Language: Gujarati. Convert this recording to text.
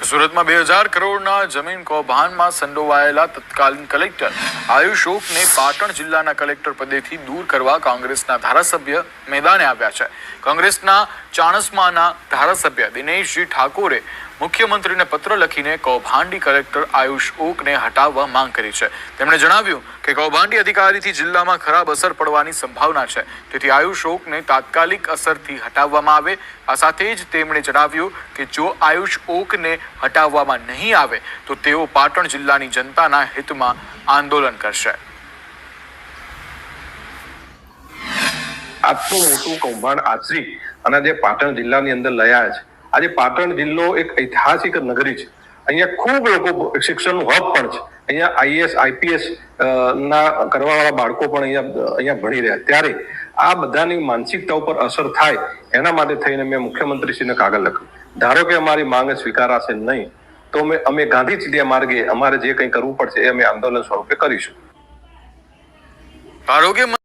સુરતમાં 2000 કરોડના જમીન કૌભાંડમાં સંડોવાયેલા તત્કાલીન કલેક્ટર આયુષ ઓકને પાટણ જિલ્લાના કલેક્ટર પદેથી દૂર કરવા કોંગ્રેસના ધારાસભ્ય મેદાને આવ્યા છે. કોંગ્રેસના ચાણસ્માના ધારાસભ્ય દિનેશજી ઠાકોરે મુખ્યમંત્રીને પત્ર લખીને કૌભાંડી કલેક્ટર આયુષ ઓકને હટાવવા માંગ કરી છે. તેમણે જણાવ્યું કે કૌભાંડી અધિકારીથી જિલ્લામાં ખરાબ અસર પડવાની સંભાવના છે, તેથી આયુષ ઓકને તાત્કાલિક અસરથી હટાવવામાં આવે. આ સાથે જ તેમણે જણાવ્યું કે જો આયુષ ઓકને હટાવવામાં નહીં આવે તો તેઓ પાટણ જિલ્લાની જનતાના હિતમાં આંદોલન કરશે. આટલું મોટું કૌભાંડ આચરી અને જે પાટણ જિલ્લાની અંદર લયા છે. આજે પાટણ જિલ્લો એક ઐતિહાસિક નગરી છે. અહીંયા ખૂબ લોકો શિક્ષણનું હબ પણ છે. અહીંયા IAS IPS ના કરવાવાળા બાળકો પણ અહીંયા ભણી રહ્યા. ત્યારે આ બધાની માનસિકતા ઉપર અસર થાય એના માટે થઈને મેં મુખ્યમંત્રીશ્રીને કાગળ લખ્યું. ધારો કે અમારી માંગ સ્વીકારાશે નહીં તો અમે ગાંધી ચીડિયા માર્ગે અમારે જે કંઈ કરવું પડશે એ અમે આંદોલન સ્વરૂપે કરીશું. આરોગ્ય